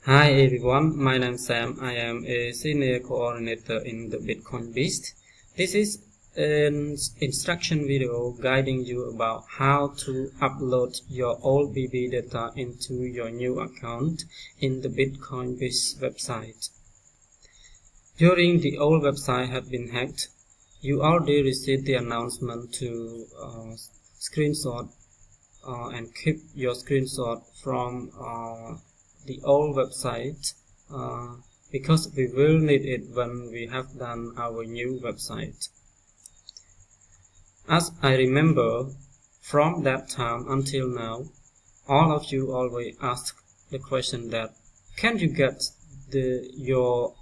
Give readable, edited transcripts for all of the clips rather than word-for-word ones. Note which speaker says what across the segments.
Speaker 1: Hi everyone, my name is Sam. I am a senior coordinator in the Bitcoin Beast. This is an instruction video guiding you about how to upload your old BB data into your new account in the Bitcoin Beast website. During the old website had been hacked, you already received the announcement to screenshot and keep your screenshot from the old website because we will need it when we have done our new website. As I remember, from that time until now, all of you always ask the question that can you get your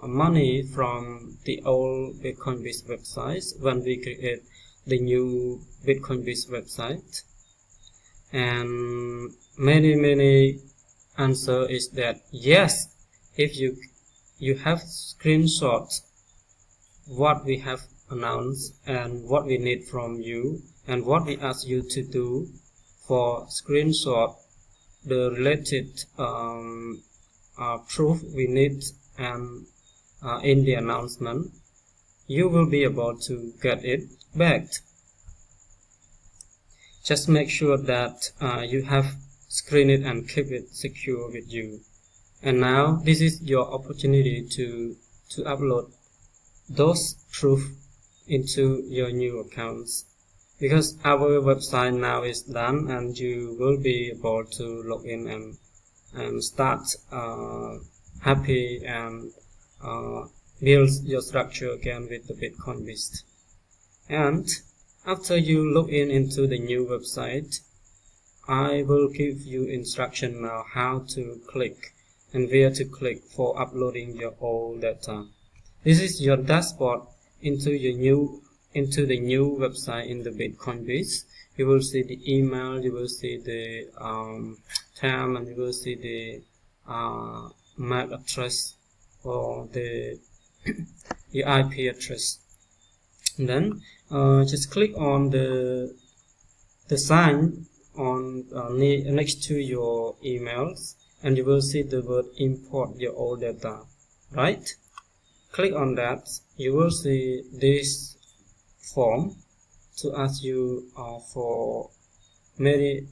Speaker 1: money from the old Bitcoin Beast websites when we create the new Bitcoin Beast website? And many answer is that yes, if you have screenshots what we have announced and what we need from you and what we ask you to do for screenshot the related proof we need and in the announcement, you will be able to get it back. Just make sure that you have screen it and keep it secure with you. And now this is your opportunity to upload those proof into your new accounts, because our website now is done and you will be able to log in and start happy and build your structure again with the Bitcoin Beast. And after you log in into the new website, I will give you instruction now how to click and where to click for uploading your old data. This is your dashboard into the new website in the Bitcoin Beast. You will see the email, you will see the time, and you will see the MAC address or the IP address. And then just click on the sign on next to your emails, and you will see the word import your old data, right? Click on that. You will see this form to ask you for many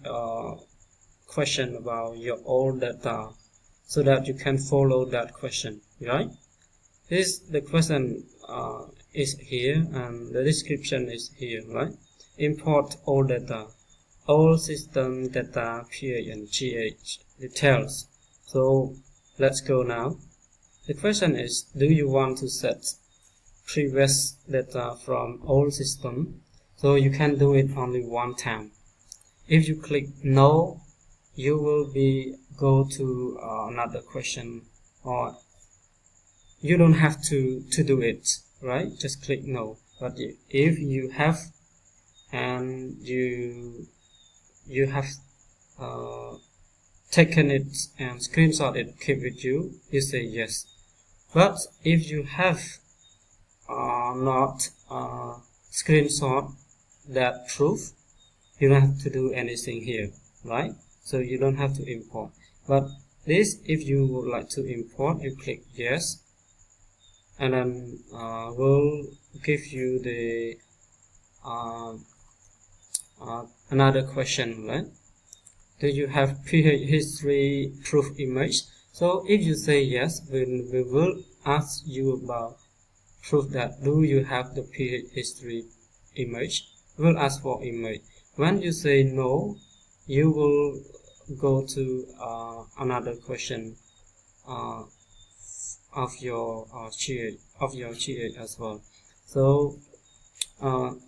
Speaker 1: questions about your old data, so that you can follow that question, right? The question is here and the description is here, right? Import old data, all system data, pH and GH details. So let's go now. The question is, do you want to set previous data from old system? So you can do it only one time. If you click no, you will go to another question, or you don't have to do it, right? Just click no. But if you have and you have taken it and screenshot it, keep with you, you say yes. But if you have not screenshot that proof, you don't have to do anything here, right? So you don't have to import. But this, if you would like to import, you click yes, and then we'll give you the another question, right? Do you have pH history proof image? So if you say yes, we will ask you about proof that do you have the pH history image. We'll ask for image. When you say no, you will go to another question of your GH as well. So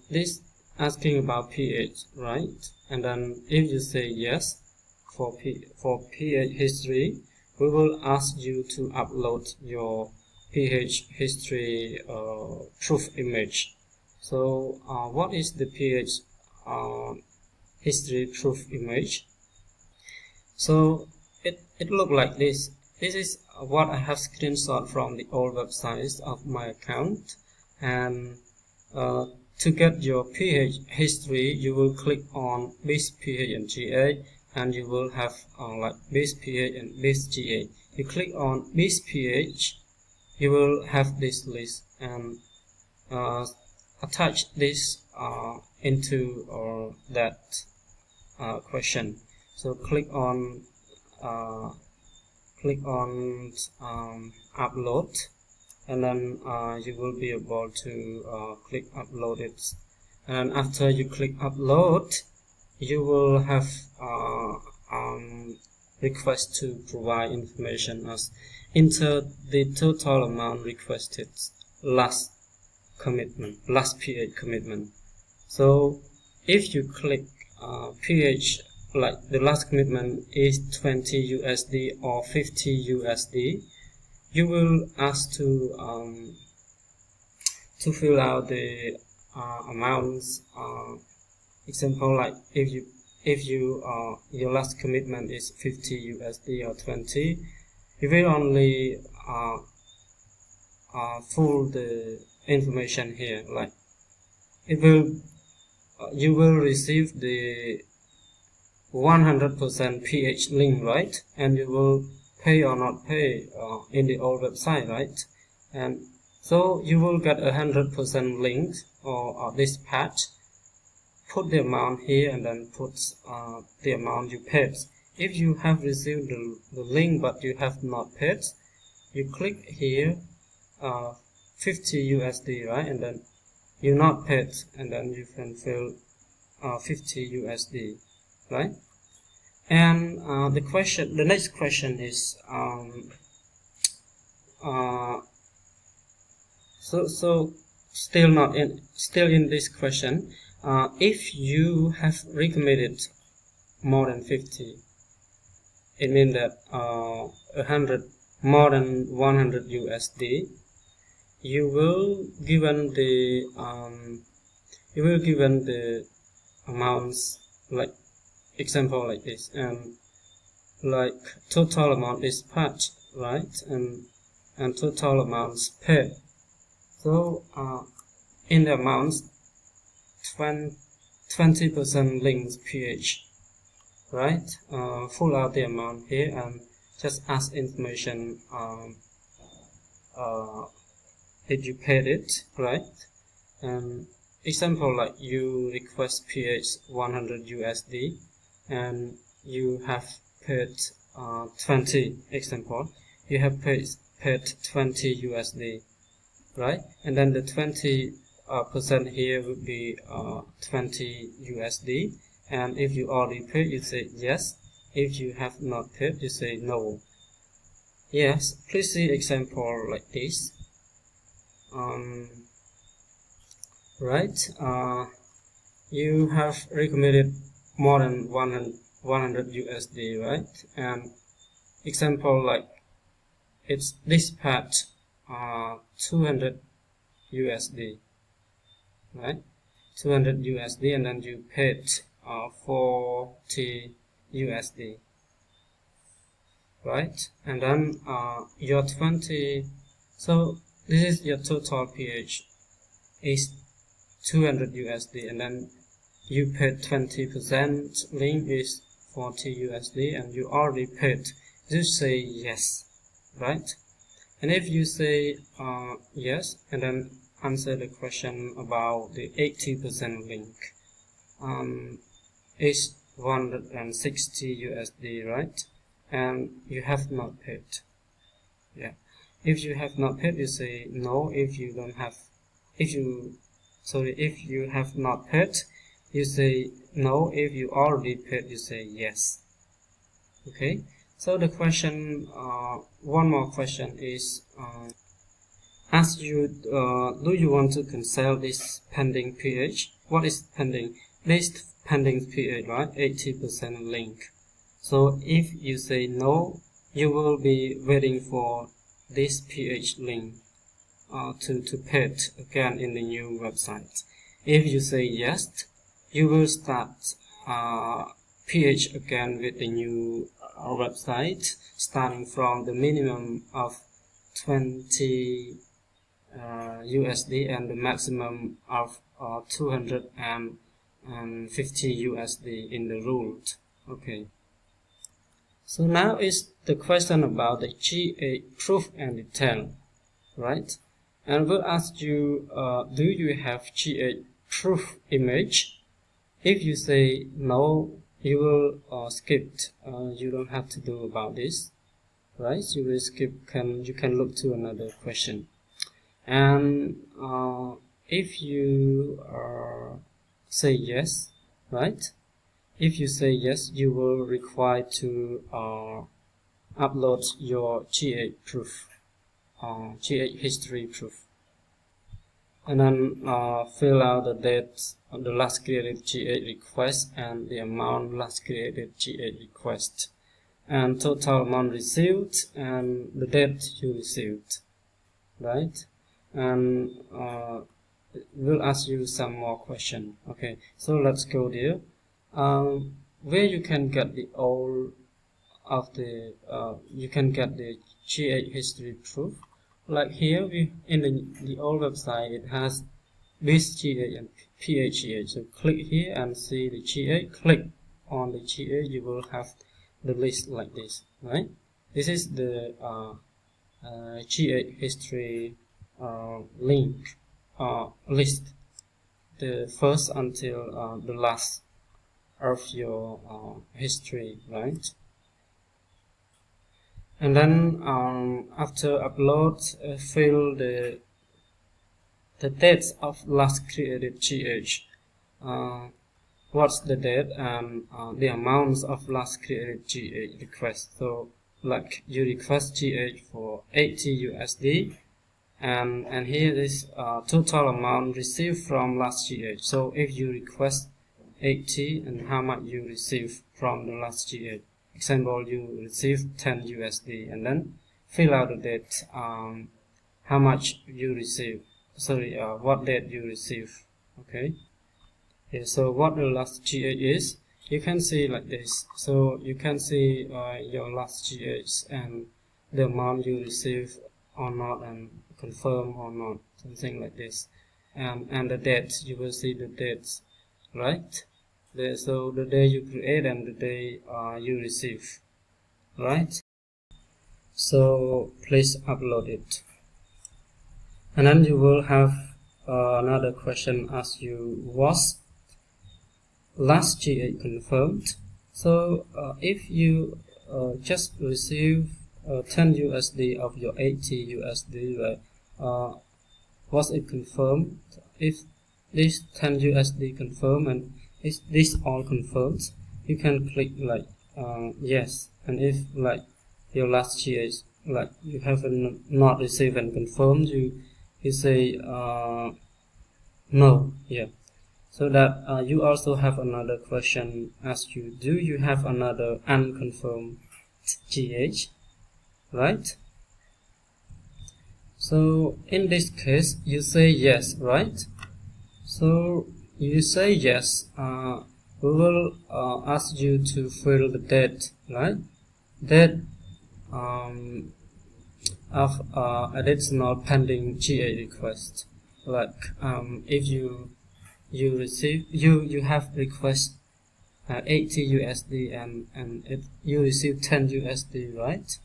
Speaker 1: this asking about pH, right? And then if you say yes for pH history, we will ask you to upload your pH history proof image. So what is the pH history proof image? So it look like this. This is what I have screenshot from the old websites of my account. And to get your pH history, you will click on this pH and GH and you will have like base pH and base GA. You click on base pH, you will have this list, and attach this into that question. So click on upload, and then you will be able to click upload it. And after you click upload, you will have request to provide information as enter the total amount requested last pH commitment. So if you click pH, like the last commitment is 20 USD or 50 USD, you will ask to fill out the amounts. Example, like if you your last commitment is 50 USD or 20, you will only fill the information here. Like it will you will receive the 100% pH link, right? And you will pay or not pay in the old website, right? And so you will get 100% link or this patch. Put the amount here and then put the amount you paid. If you have received the link but you have not paid, you click here 50 USD, right? And then you not paid, and then you can fill 50 USD, right? And the next question is so still in this question, if you have recommitted more than 50, it means that 100 more than 100 USD, you will given the amounts, like example like this, and like total amount is patched, right? And total amounts paid. So in the amounts 20% links pH, right? Fill out the amount here and just ask information if you paid it, right? And example, like you request pH 100 USD and you have paid 20, example, you have paid 20 USD, right? And then the 20% here would be 20 USD, and if you already paid, you say yes. If you have not paid, you say no. Yes, please see example like this. Right, you have recommitted more than 100 USD, right? And example, like it's this patch 200 USD, right? 200 USD, and then you paid 40 USD, right? And then your 20, so this is your total pH is 200 USD, and then you paid 20%, link is 40 USD, and you already paid. Just say yes, right? And if you say yes, and then answer the question about the 80% link, is 160 USD, right? And you have not paid. Yeah. If you have not paid, you say no. If you have not paid, you say no. If you already paid, you say yes. Okay. So the question, one more question is, ask you, do you want to cancel this pending pH? What is pending? This pending pH, right? 80% link. So if you say no, you will be waiting for this pH link to paid again in the new website. If you say yes, you will start pH again with the new website, starting from the minimum of 20 USD and the maximum of 250 USD in the root. Okay. So now is the question about the G8 proof and detail, right? And we'll ask you, do you have G8 proof image? If you say no, you will skip. You don't have to do about this, right? You will skip. You can look to another question. And if you say yes, right? If you say yes, you will require to upload your G8 proof, G8 history proof, and then fill out the date of the last created G8 request and the amount last created G8 request, and total amount received and the date you received, right? And we'll ask you some more questions. Okay, so let's go there. Where you can get the all of the you can get the G8 history proof. Like here, in the old website, it has this G8 and PHGA. So click here and see the G8. Click on the G8, you will have the list like this, right? This is the G8 history link list, the first until the last of your history, right? And then after upload, fill the dates of last created GH. What's the date and the amounts of last created GH request. So like you request GH for 80 USD, and here is total amount received from last GH. So if you request 80, and how much you receive from the last GH. Example, you receive 10 USD, and then fill out the date, how much you receive. Sorry, what date you receive. Okay. Yeah, so what the last GH is, you can see like this. So you can see your last GH and the amount you receive or not, and confirm or not, something like this. And the date, you will see the dates, right? So the day you create and the day you receive, right? So please upload it, and then you will have another question ask you, was last GH confirmed? So if you just receive 10 USD of your 80 USD, right? Was it confirmed? If this 10 USD confirmed and is this all confirmed, you can click like yes. And if like your last GH, like you haven't not received and confirmed, you say no. Yeah. So that you also have another question ask you, do you have another unconfirmed GH, right? So in this case you say yes, right? So you say yes, we will ask you to fill the date, right? Date of additional pending GA request. Like if you receive you have request 80 USD and you receive 10 USD, right?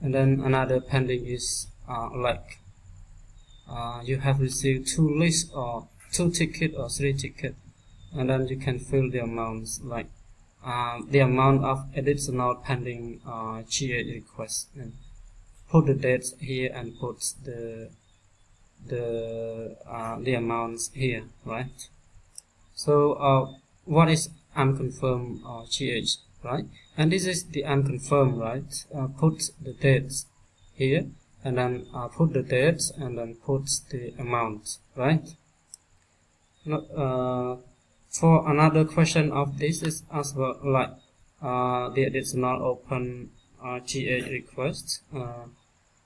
Speaker 1: And then another pending is like you have received 2 lists or 2 ticket or 3 ticket, and then you can fill the amounts, like the amount of additional pending GA requests, and put the dates here and put the amounts here, right? So what is unconfirmed GH, right? And this is the unconfirmed, right? Put the dates here, and then put the dates, and then put the amount, right? For another question of this is as well, like the additional open GH request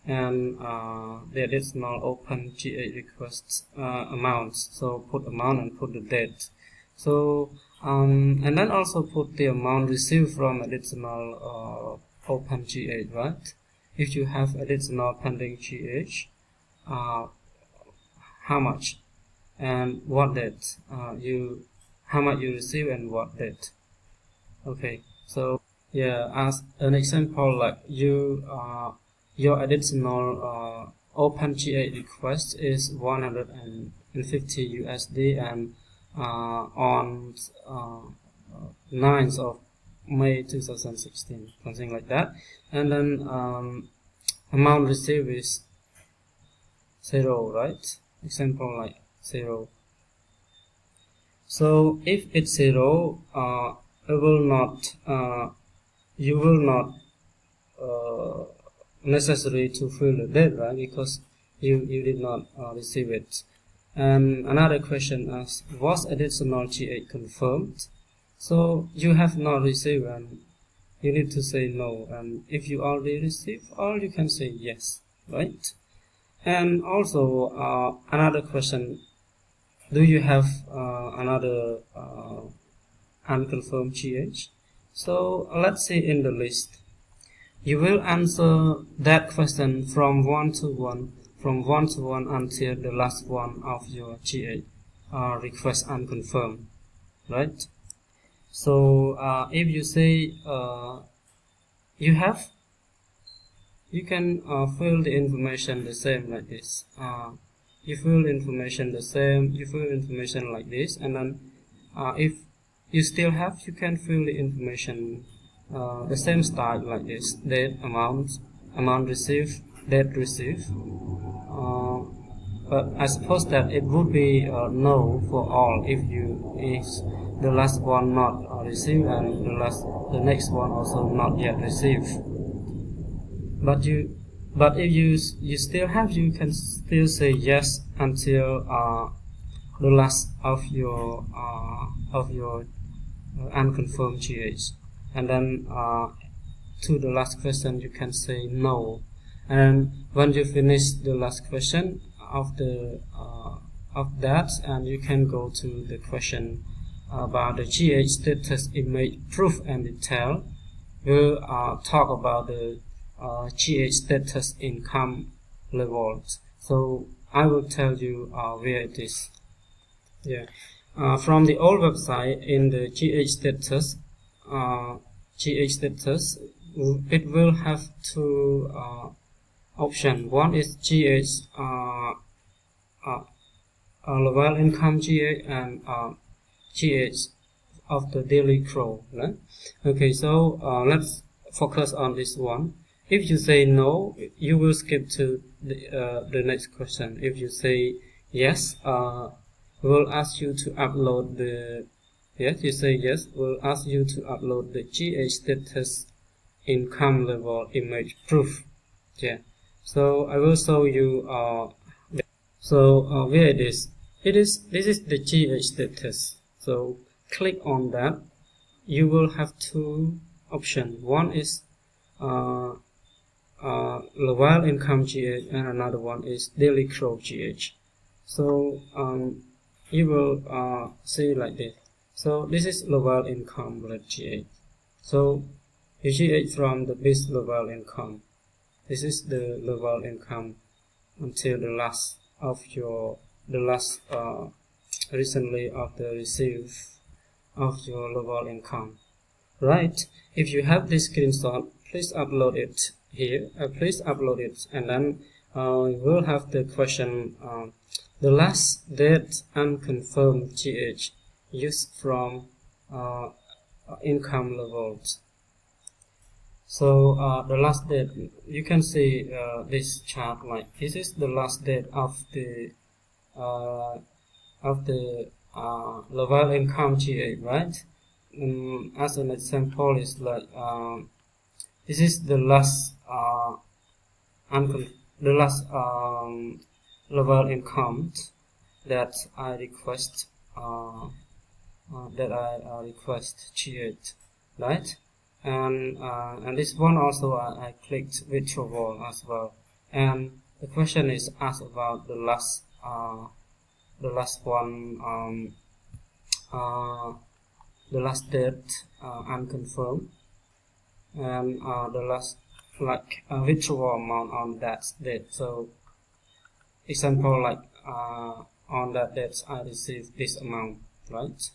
Speaker 1: and the additional open GH requests amounts. So put amount and put the date. So and then also put the amount received from additional open GH, right? If you have additional pending GH, how much and what date how much you receive and what date. Okay, so Yeah, as an example, like you your additional OpenGA request is 150 USD, and on 9th of May 2016, something like that. And then amount received is 0, right? Example like 0. So if it's 0, it will not you will not necessary to fill the date, right? Because you did not receive it. And another question is, was additional GA confirmed? So you have not received, and you need to say no. And if you already received, or you can say yes, right? And also another question: do you have another unconfirmed GH? So let's say in the list, you will answer that question from 1 to 1, until the last one of your GH request unconfirmed, right? So if you say you have, you can fill the information the same like this. You fill information the same, you fill information like this, and then if you still have, you can fill the information the same style like this: date, amount received, date received. But I suppose that it would be no for all if the last one not received, and the next one also not yet received. But if you still have, you can still say yes until the last of your unconfirmed GH, and then to the last question you can say no. And when you finish the last question of that, and you can go to the question about the GH status image proof and detail. We'll talk about the GH status income levels. So I will tell you where it is. Yeah, from the old website, in the GH status, it will have two options. One is GH level income GH, and GH of the daily crow, right? Okay, so let's focus on this one. If you say no, you will skip to the next question. If you say yes, we'll ask you to upload the you say yes, we'll ask you to upload the GH status income level image proof. Yeah, so I will show you where it is. This is the GH status. So click on that. You will have two options. One is level income GH, and another one is daily crow GH. So you will see like this. So this is level income GH. So you GH from the base level income. This is the level income until the last recently of the receive of your level income, right? If you have this screenshot, please upload it here. Please upload it, and then we'll have the question: the last date unconfirmed GH used from income levels. So the last date, you can see this chart, like this is the last date of the level income GA, right? As an example, is like this is the last level income that I request GA, right? And this one also I clicked withdrawal as well, and the question is asked about the last one, the last date unconfirmed, and the last withdrawal amount on that date. So example, like on that date I received this amount, right?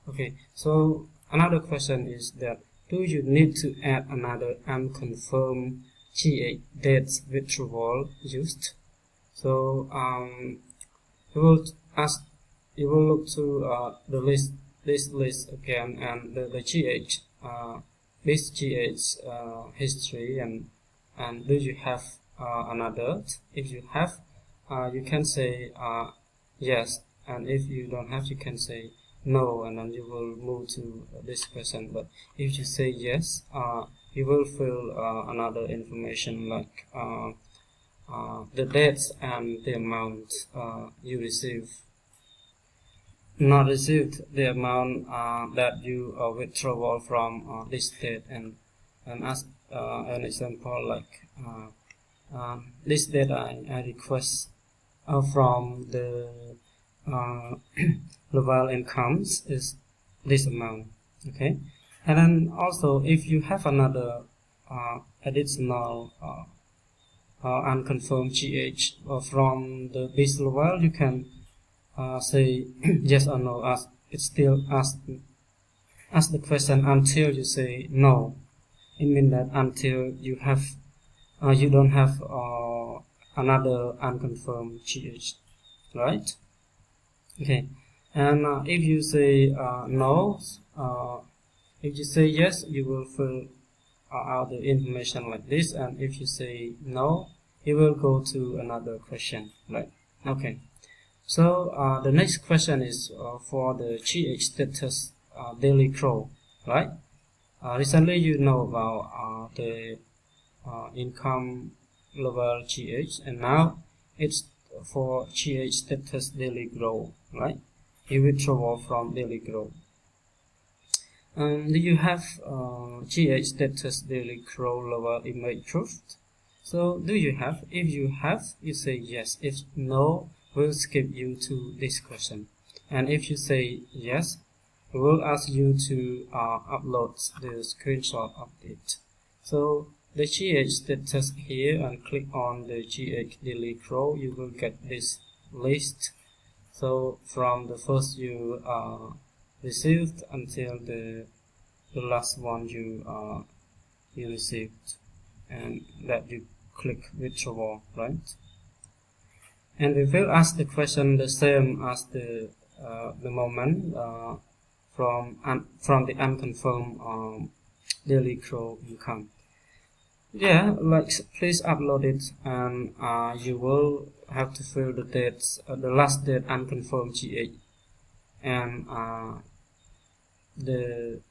Speaker 1: Okay, so another question is that do you need to add another unconfirmed GH dates withdrawal used? So you will ask, you will look to the list again, and the GH this GH history, and do you have another? If you have, you can say yes, and if you don't have, you can say no, and then you will move to this question. But if you say yes, you will fill another information like the dates and the amount you receive. Not received, the amount that you withdraw from this date, and as an example, like this date I request from the level incomes is this amount. Okay, and then also if you have another additional unconfirmed GH from the base level, you can say yes or no. As it still ask the question until you say no. It means that until you have you don't have another unconfirmed GH, right? Okay, and if you say no, if you say yes, you will fill out the information like this, and if you say no, you will go to another question, right? Okay. So the next question is for the GH status daily grow, right? Recently you know about the income level GH, and now it's for GH status daily grow, right? You withdraw from daily grow. Do you have GH status daily grow level image truth? So do you have? If you have, you say yes. If no, we'll skip you to this question, and if you say yes, we will ask you to upload the screenshot of it. So the GH status here, and click on the GH daily grow, you will get this list. So from the first you received until the last one you received, and that you click withdraw, right? And we will ask the question the same as the moment from the unconfirmed daily grow income. Yeah, like please upload it, and you will have to fill the dates, the last date unconfirmed GH, and the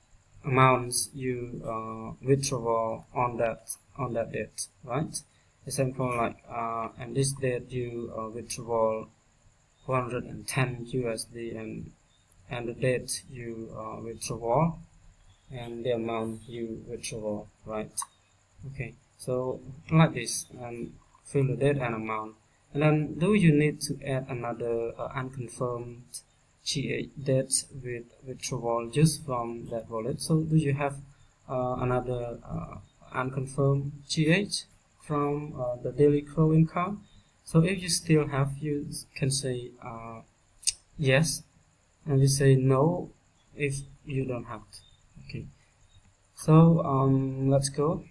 Speaker 1: amounts you withdraw on that date, right? Example like and this date you withdraw 110 USD, and the date you withdraw, and the amount you withdraw, right? Okay, so like this, and fill the date and amount. And then do you need to add another unconfirmed GH date with withdrawal just from that wallet? So do you have another unconfirmed GH from the daily grow income? So if you still have, you can say yes, and you say no if you don't have it. Okay, so let's go.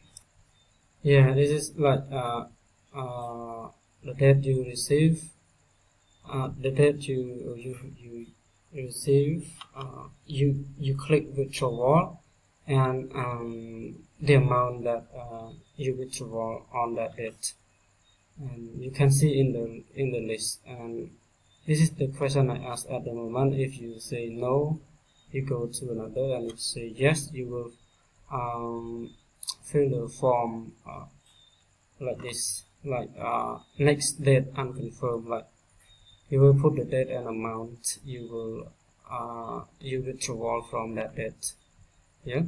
Speaker 1: Yeah, this is like the date you receive, the date you receive, you click withdrawal, and the amount that you withdraw on that date, and you can see in the list. And this is the question I asked at the moment. If you say no, you go to another, and if you say yes, you will fill the form like this, like next date unconfirmed, like you will put the date and amount you will you withdraw from that date. Yeah,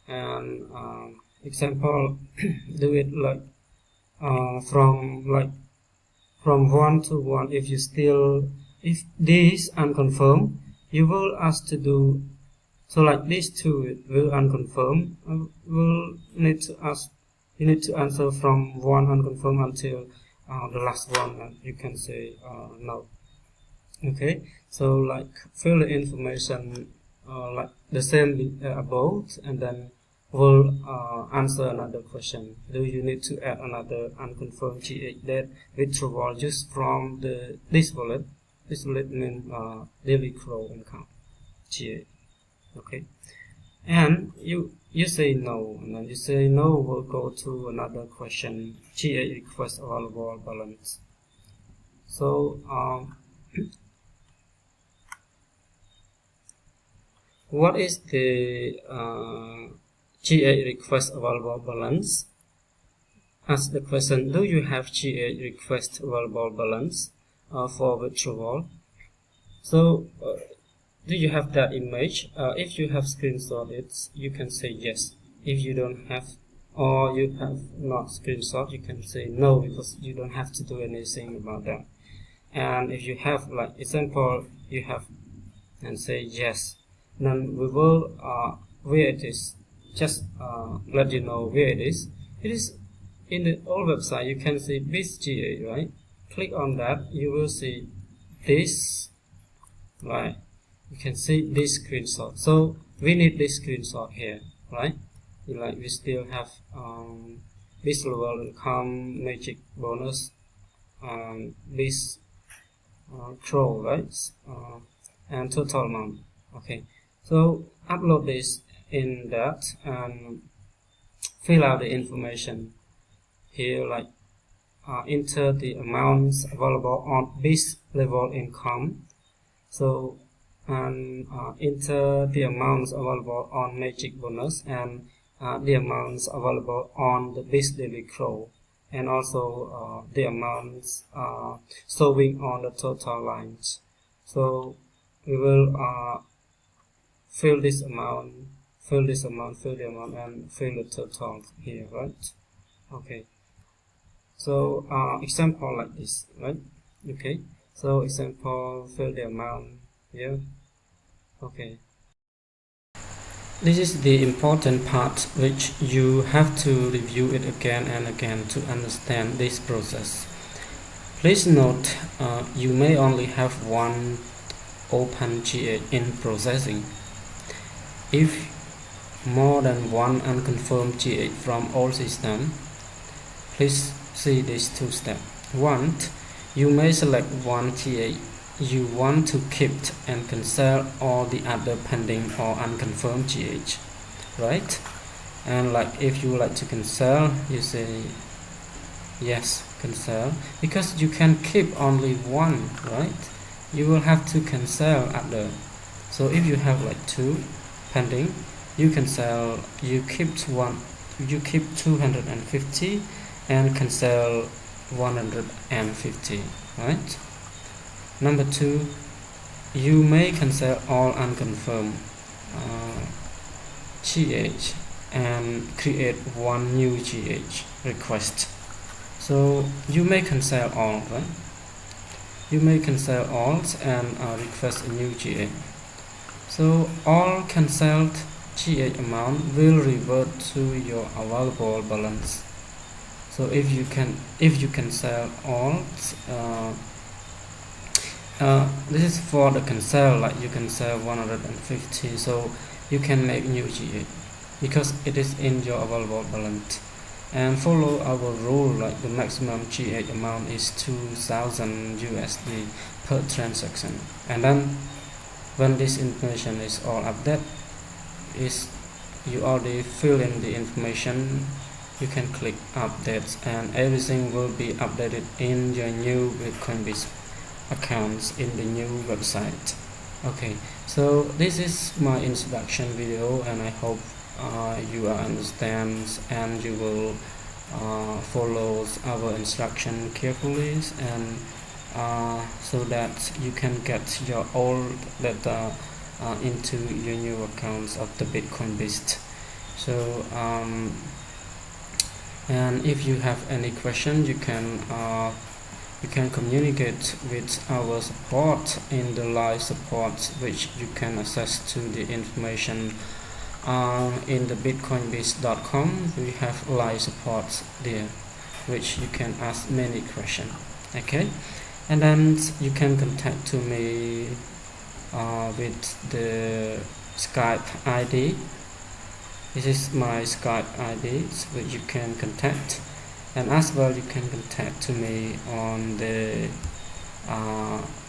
Speaker 1: and example do it like from 1 to 1. If you still, if this unconfirmed, you will ask to do so like this two. It will unconfirmed, will need to ask, you need to answer from 1 unconfirmed until the last one, and you can say no. Okay, so like fill the information like the same above, and then will answer another question. Do you need to add another unconfirmed GH that withdrawal just from this wallet? This wallet means daily flow income GH. Okay, and you say no, and then you say no, we'll go to another question. GH request available balance. So what is the GH request available balance? Ask the question, do you have GH request available balance for withdrawal? So do you have that image? If you have screenshot it, you can say yes. If you don't have, or you have not screenshot, you can say no, because you don't have to do anything about that. And if you have, like example, you have, and say yes, then we will where it is, just let you know where it is. It is in the old website. You can see this GA, right? Click on that, you will see this, right? You can see this screenshot. So we need this screenshot here, right? Like we still have this level income, magic bonus, this throw, right? And total amount. Okay, so upload this in that and fill out the information here, like enter the amounts available on this level income. So and enter the amounts available on magic bonus and the amounts available on the this daily crow, and also the amounts showing on the total lines. So we will fill this amount, fill the amount, and fill the total here, right? Okay, so example like this, right? Okay, so example, fill the amount here. Okay, this is the important part which you have to review it again and again to understand this process. Please note, you may only have one open GH in processing. If more than one unconfirmed GH from all system, please see these two steps. 1. You may select one GH you want to keep and cancel all the other pending or unconfirmed GH, right? And like if you like to cancel, you say yes, cancel, because you can keep only one, right? You will have to cancel other. So if you have like two pending, you cancel, you keep 250 and cancel 150, right? Number 2, you may cancel all unconfirmed GH and create one new GH request. So you may cancel all, right? You may cancel all and request a new GH. So all cancelled GH amount will revert to your available balance. So if you cancel all, this is for the cancel, like you cancel 150, so you can make new GH because it is in your available balance. And follow our rule, like the maximum GH amount is 2000 USD per transaction. And then when this information is all updated, you already fill in the information, you can click update and everything will be updated in your new Bitcoin accounts in the new website. Okay, so this is my introduction video, and I hope you understand and you will follow our instruction carefully, and so that you can get your old data into your new accounts of the Bitcoin Beast. So and if you have any question, you can communicate with our support in the live support, which you can access to the information in the bitcoinbeast.com. We have live support there, which you can ask many questions. Okay, and then you can contact to me with the Skype ID This is my Skype ID, so you can contact, and as well you can contact to me on the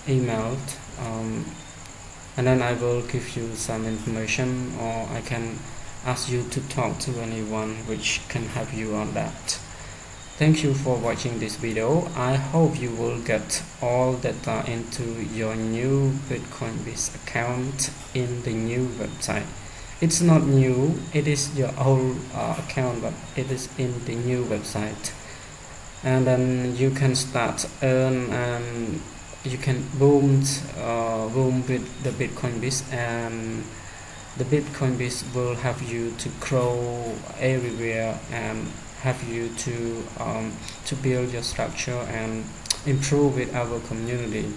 Speaker 1: email, and then I will give you some information, or I can ask you to talk to anyone which can help you on that. Thank you for watching this video. I hope you will get all data into your new Bitcoinbase account in the new website. It's not new, it is your old account, but it is in the new website. And then you can start earn, and you can boom with the Bitcoinbase, and the Bitcoinbase will have you to grow everywhere and have you to build your structure and improve with our community.